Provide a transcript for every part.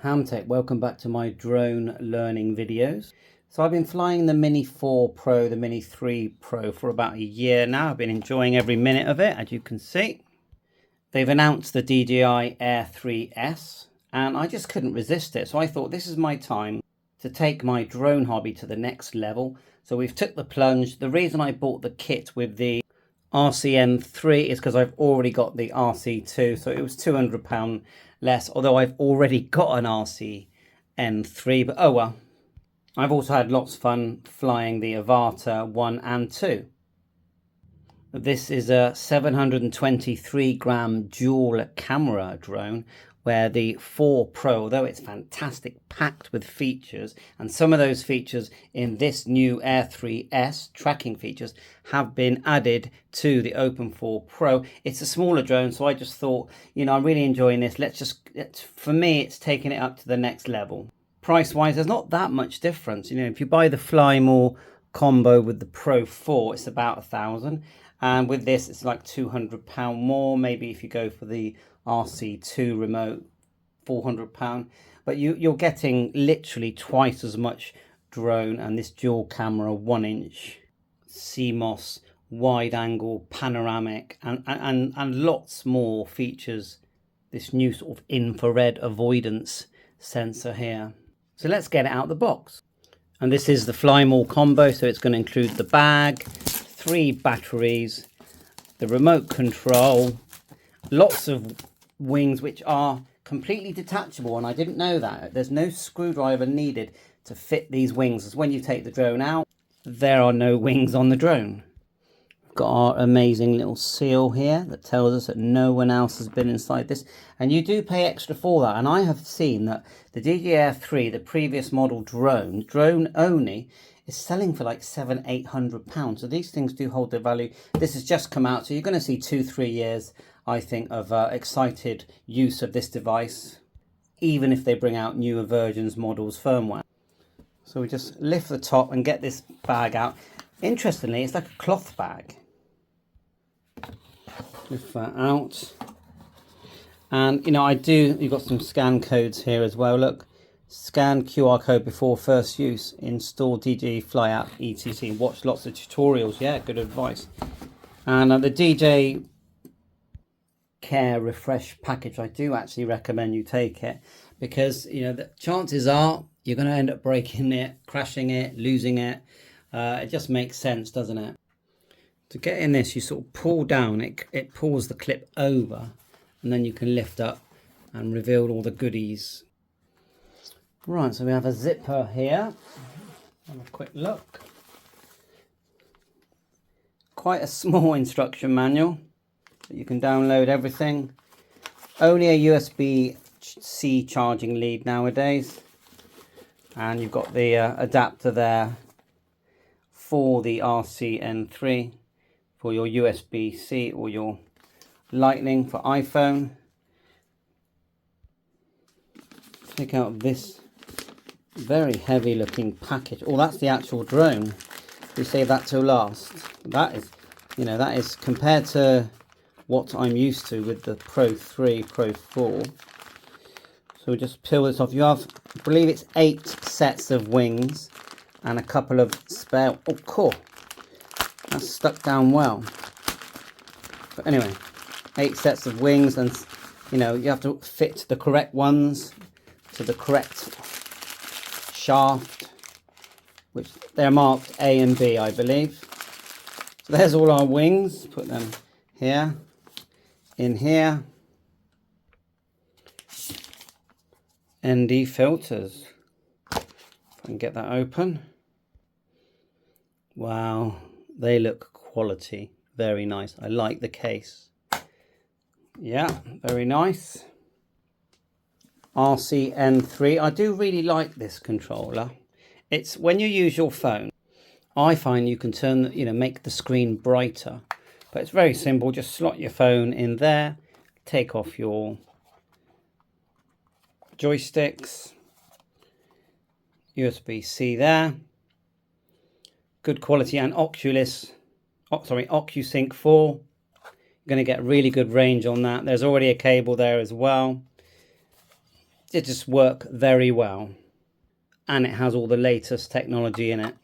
Hamtech, welcome back to my drone learning videos. So I've been flying the Mini 4 Pro, the Mini 3 Pro for about a year now. I've been enjoying every minute of it, as you can see. They've announced the DJI Air 3S and I just couldn't resist it. So I thought this is my time to take my drone hobby to the next level. So we've took the plunge. The reason I bought the kit with the RCN3 is because I've already got the RC2, so it was £200 less, although I've already got an RCN3, but oh well. I've also had lots of fun flying the Avata 1 and 2. This is a 723 gram dual camera drone, where the 4 Pro, although it's fantastic, packed with features, and some of those features in this new Air 3S tracking features have been added to the Open 4 Pro. It's a smaller drone, so I just thought, you know, I'm really enjoying this. For me, it's taking it up to the next level. Price-wise, there's not that much difference. You know, if you buy the Fly More combo with the Pro 4, it's about £1,000. And with this, it's like £200 more. Maybe if you go for the RC2 remote, £400. But you're getting literally twice as much drone and this dual camera 1-inch CMOS wide angle panoramic and lots more features. This new sort of infrared avoidance sensor here. So let's get it out of the box. And this is the Fly More combo, so it's going to include the bag, 3 batteries, the remote control, lots of wings which are completely detachable, and I didn't know that. There's no screwdriver needed to fit these wings, as when you take the drone out, there are no wings on the drone. We've got our amazing little seal here that tells us that no one else has been inside this, and you do pay extra for that. And I have seen that the DJI Air 3, the previous model drone only, is selling for like £700–800. So these things do hold their value. This has just come out, so you're going to see 2–3 years, I think, of excited use of this device, even if they bring out newer versions, models, firmware. So we just lift the top and get this bag out. Interestingly, it's like a cloth bag. Lift that out. And, you know, you've got some scan codes here as well. Look, scan QR code before first use. Install DJI Fly app, etc. Watch lots of tutorials. Yeah, good advice. And the DJ Care refresh package, I do actually recommend you take it, because, you know, the chances are you're going to end up breaking it, crashing it, losing it. It just makes sense, doesn't it? To get in this, you sort of pull down, it pulls the clip over, and then you can lift up and reveal all the goodies. Right, so we have a zipper here. Have a quick look. Quite a small instruction manual. You can download everything. Only a USB-C charging lead nowadays. And you've got the adapter there for the RCN3 for your USB-C or your Lightning for iPhone. Take out this very heavy looking package. Oh, that's the actual drone. We save that till last. That is, you know, that is compared to what I'm used to with the Pro 3, Pro 4. So we just peel this off. You have, I believe it's 8 sets of wings and a couple of spare. Oh, cool. That's stuck down well. But anyway, 8 sets of wings, and, you know, you have to fit the correct ones to the correct shaft, which they're marked A and B, I believe. So there's all our wings. Put them here. In here, ND filters. If I can get that open. Wow, they look quality. Very nice. I like the case. Yeah, very nice. RCN3. I do really like this controller. It's when you use your phone, I find you can turn, you know, make the screen brighter. But it's very simple. Just slot your phone in there, take off your joysticks, USB-C there. Good quality, and OcuSync 4. You're going to get really good range on that. There's already a cable there as well. It just works very well. And it has all the latest technology in it.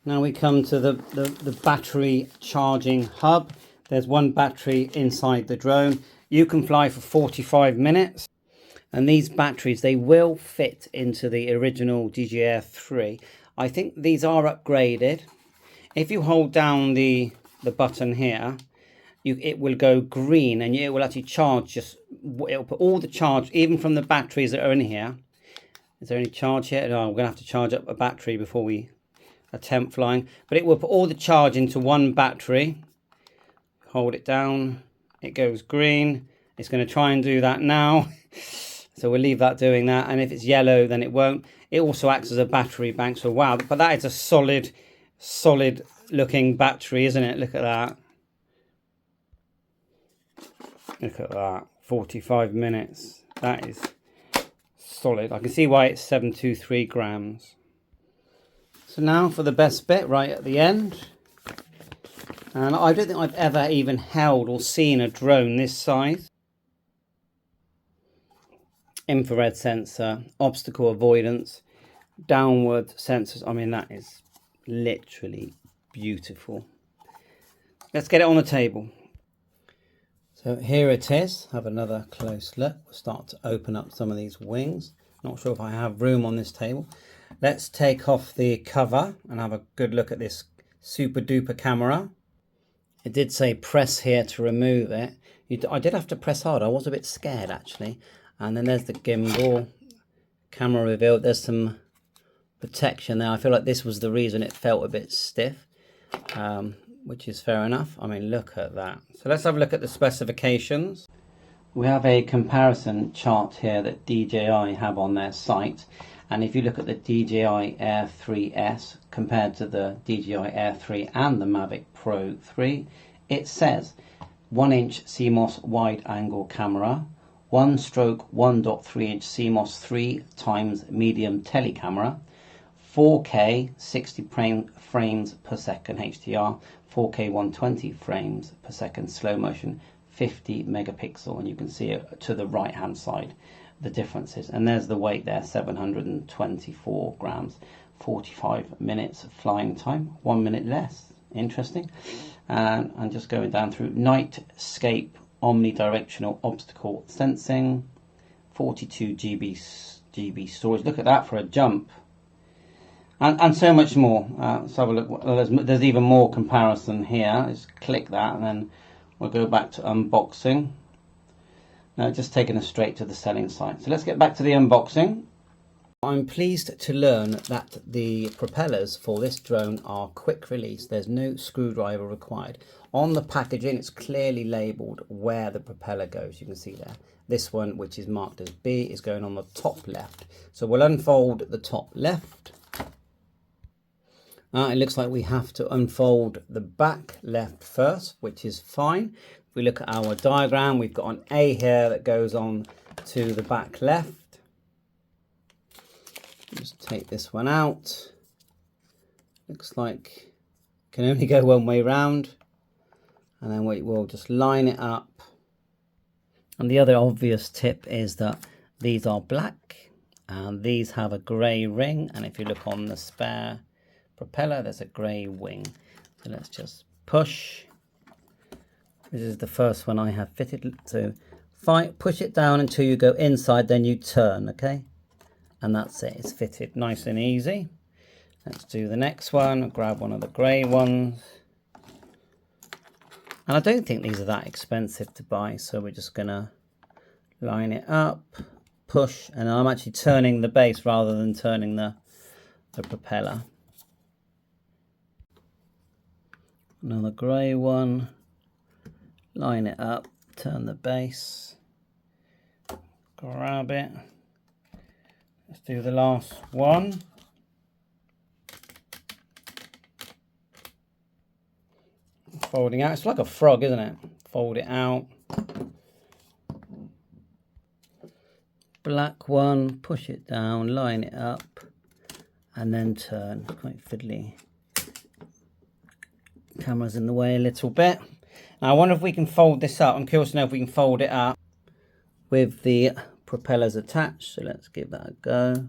Now we come to the battery charging hub. There's one battery inside the drone. You can fly for 45 minutes. And these batteries, they will fit into the original DJI Air 3. I think these are upgraded. If you hold down the button here, it will go green and it will actually charge. It'll put all the charge, even from the batteries that are in here. Is there any charge here? No, we're going to have to charge up a battery before we attempt flying. But it will put all the charge into one battery. Hold it down. It goes green. It's going to try and do that now. So we'll leave that doing that. And if it's yellow, then it won't. It also acts as a battery bank. So wow, but that is a solid looking battery, isn't it? Look at that. Look at that. 45 minutes. That is solid. I can see why it's 723 grams. So now for the best bit right at the end. And I don't think I've ever even held or seen a drone this size. Infrared sensor, obstacle avoidance, downward sensors. I mean, that is literally beautiful. Let's get it on the table. So here it is. Have another close look. We'll start to open up some of these wings. Not sure if I have room on this table. Let's take off the cover and have a good look at this super duper camera. It did say press here to remove it. I did have to press hard. I was a bit scared actually. And then there's the gimbal, camera revealed. There's some protection there. I feel like this was the reason it felt a bit stiff, which is fair enough. I mean, look at that. So let's have a look at the specifications. We have a comparison chart here that DJI have on their site. And if you look at the DJI Air 3S compared to the DJI Air 3 and the Mavic Pro 3, it says 1-inch CMOS wide angle camera, 1/1.3 inch CMOS 3 times medium telecamera, 4K 60 frames per second HDR, 4K 120 frames per second slow motion, 50 megapixel, and you can see it to the right hand side the differences. And there's the weight there, 724 grams, 45 minutes flying time, 1 minute less. Interesting. And I'm just going down through nightscape omnidirectional obstacle sensing, 42 GB storage. Look at that for a jump, and so much more. Let's have a look. There's even more comparison here. Just click that and then we'll go back to unboxing. Now just taking us straight to the selling site. So let's get back to the unboxing. I'm pleased to learn that the propellers for this drone are quick release. There's no screwdriver required. On the packaging, it's clearly labelled where the propeller goes. You can see there. This one, which is marked as B, is going on the top left. So we'll unfold the top left. It looks like we have to unfold the back left first, which is fine. If we look at our diagram, we've got an A here that goes on to the back left. Just take this one out. Looks like it can only go one way round. And then we'll just line it up. And the other obvious tip is that these are black and these have a grey ring. And if you look on the spare propeller, there's a grey wing. So let's just push. This is the first one I have fitted. So push it down until you go inside, then you turn, okay? And that's it, it's fitted nice and easy. Let's do the next one. I'll grab one of the grey ones. And I don't think these are that expensive to buy, so we're just gonna line it up, push, and I'm actually turning the base rather than turning the propeller. Another grey one, line it up, turn the base, grab it. Let's do the last one. Folding out. It's like a frog, isn't it? Fold it out. Black one. Push it down. Line it up. And then turn. Quite fiddly. Camera's in the way a little bit. Now I wonder if we can fold this up. I'm curious to know if we can fold it up with the propellers attached, so let's give that a go.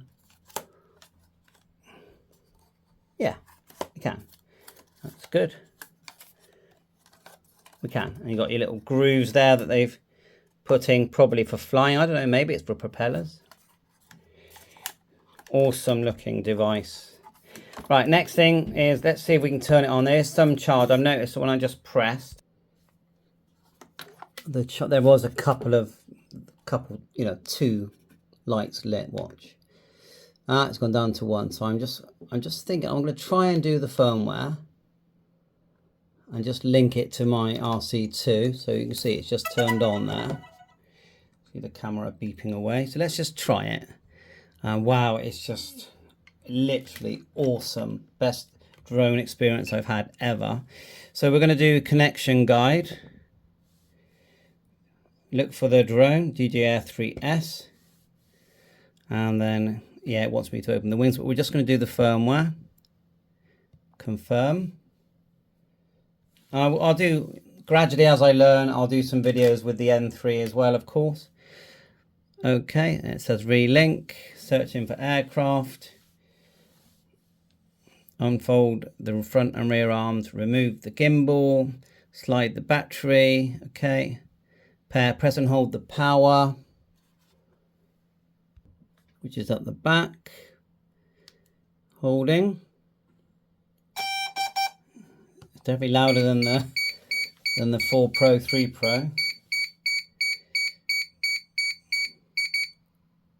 Yeah, you can. That's good. We can. And you've got your little grooves there that they've put in, probably for flying. I don't know, maybe it's for propellers. Awesome looking device. Right, next thing is, let's see if we can turn it on. There's some charge. I've noticed that when I just pressed, there was a couple, you know, 2 lights lit. Watch. It's gone down to 1. So I'm just thinking I'm going to try and do the firmware and just link it to my RC2, so you can see it's just turned on there. See the camera beeping away. So let's just try it. Wow, it's just literally awesome. Best drone experience I've had ever. So we're going to do connection guide. Look for the drone, DJI Air 3S. And then, yeah, it wants me to open the wings, but we're just going to do the firmware. Confirm. I'll do, gradually as I learn, I'll do some videos with the N3 as well, of course. Okay, it says relink, searching for aircraft. Unfold the front and rear arms, remove the gimbal, slide the battery, okay. Press and hold the power, which is at the back. Holding. It's definitely louder than the 4 Pro, 3 Pro.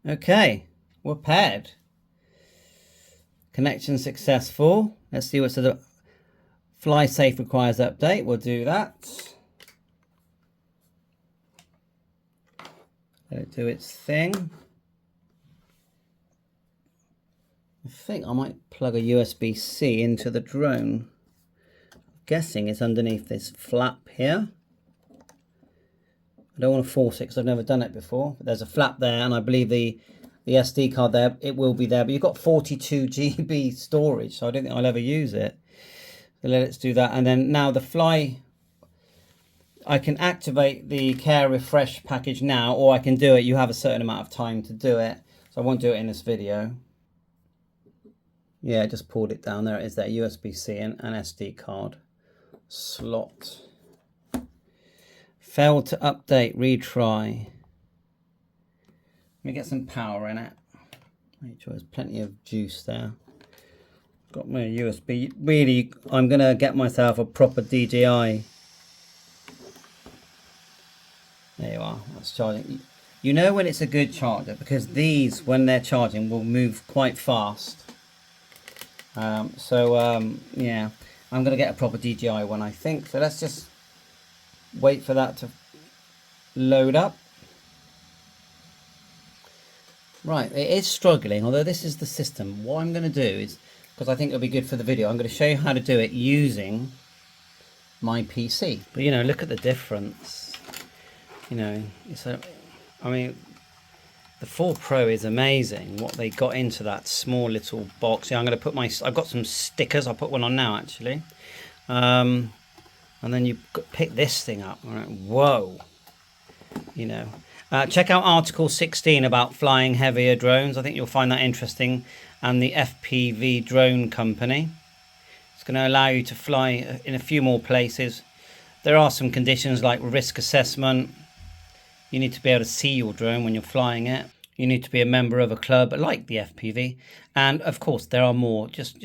Okay, we're paired. Connection successful. Let's see what's the fly safe requires update. We'll do that. Let it do its thing. I think I might plug a USB-C into the drone. I'm guessing it's underneath this flap here. I don't want to force it because I've never done it before. But there's a flap there, and I believe the SD card there, it will be there. But you've got 42 GB storage, so I don't think I'll ever use it. So let's do that. And then now the fly, I can activate the Care Refresh package now, or I can do it. You have a certain amount of time to do it. So I won't do it in this video. Yeah, I just pulled it down. There it is, that USB-C and SD card slot. Failed to update, retry. Let me get some power in it. Make sure there's plenty of juice there. Got my USB. Really, I'm going to get myself a proper DJI. There you are, that's charging. You know when it's a good charger, because these, when they're charging, will move quite fast. Yeah, I'm going to get a proper DJI one, I think. So let's just wait for that to load up. Right, it is struggling, although this is the system. What I'm going to do is, because I think it'll be good for the video, I'm going to show you how to do it using my PC. But you know, look at the difference. You know, I mean, the 4 Pro is amazing. What they got into that small little box. Yeah, I'm going to put I've got some stickers. I'll put one on now, actually. And then you pick this thing up. All right, whoa. You know, check out Article 16 about flying heavier drones. I think you'll find that interesting. And the FPV drone company. It's going to allow you to fly in a few more places. There are some conditions like risk assessment. You need to be able to see your drone when you're flying it. You need to be a member of a club like the FPV. And of course, there are more. Just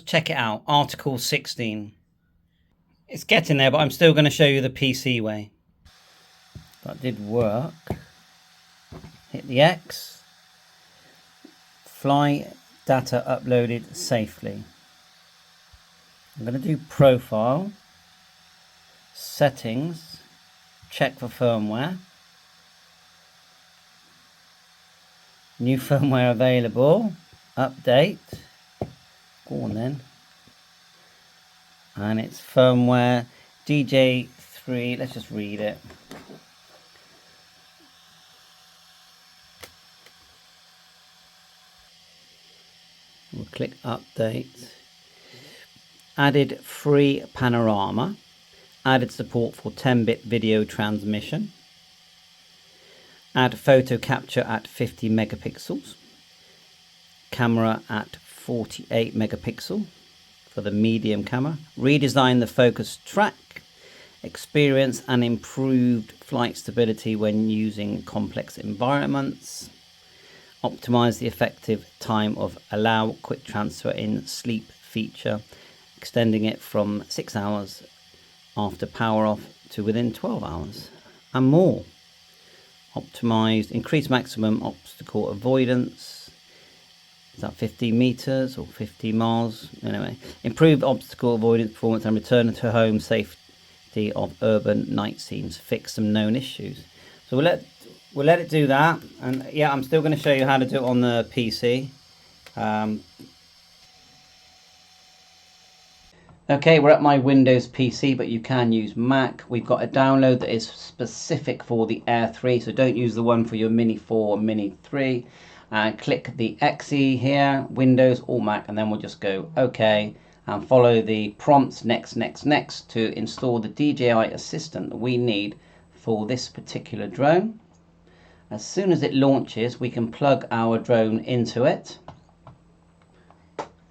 check it out. Article 16. It's getting there, but I'm still going to show you the PC way. That did work. Hit the X. Fly data uploaded safely. I'm going to do profile. Settings. Check for firmware. New firmware available. Update. Go on then. And it's firmware DJ3. Let's just read it. We'll click update. Added free panorama. Added support for 10-bit video transmission. Add photo capture at 50 megapixels. Camera at 48 megapixel for the medium camera. Redesign the focus track. Experience and improved flight stability when using complex environments. Optimize the effective time of allow quick transfer in sleep feature, extending it from 6 hours after power off to within 12 hours and more. Optimized, increase maximum obstacle avoidance. Is that 50 meters or 50 miles? Anyway, improved obstacle avoidance performance and return to home safety of urban night scenes. Fix some known issues. So we'll let it do that, and yeah, I'm still going to show you how to do it on the PC. Okay, we're at my Windows PC, but you can use Mac. We've got a download that is specific for the Air 3, so don't use the one for your Mini 4 or Mini 3. Click the exe here, Windows or Mac, and then we'll just go OK and follow the prompts next to install the DJI Assistant that we need for this particular drone. As soon as it launches, we can plug our drone into it.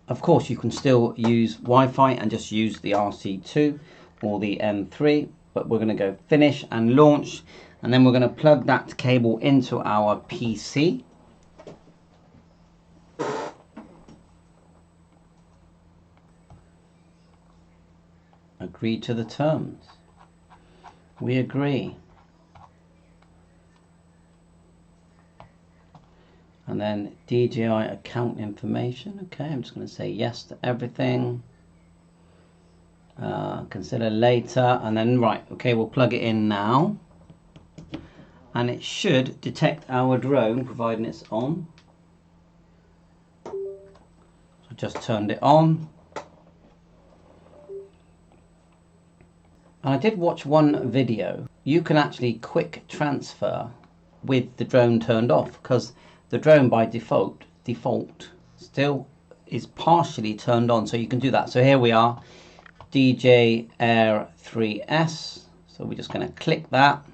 Of course, you can still use Wi-Fi and just use the RC2 or the M3, but we're going to go finish and launch, and then we're going to plug that cable into our PC. Agree to the terms. We agree. And then DJI account information. Okay, I'm just going to say yes to everything. Consider later, and then right. Okay, we'll plug it in now, and it should detect our drone, providing it's on. So just turned it on. And I did watch one video. You can actually quick transfer with the drone turned off, because the drone by default still is partially turned on, so you can do that. So here we are, DJI Air 3S. So we're just going to click that.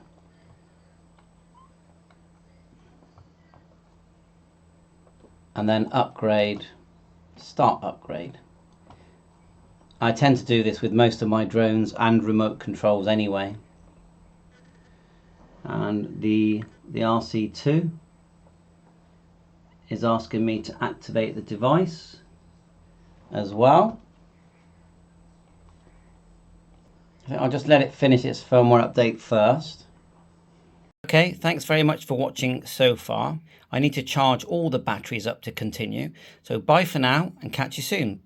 And then upgrade, start upgrade. I tend to do this with most of my drones and remote controls anyway. And the RC2 is asking me to activate the device as well. I think I'll just let it finish its firmware update first. Okay, thanks very much for watching so far. I need to charge all the batteries up to continue. So bye for now and catch you soon.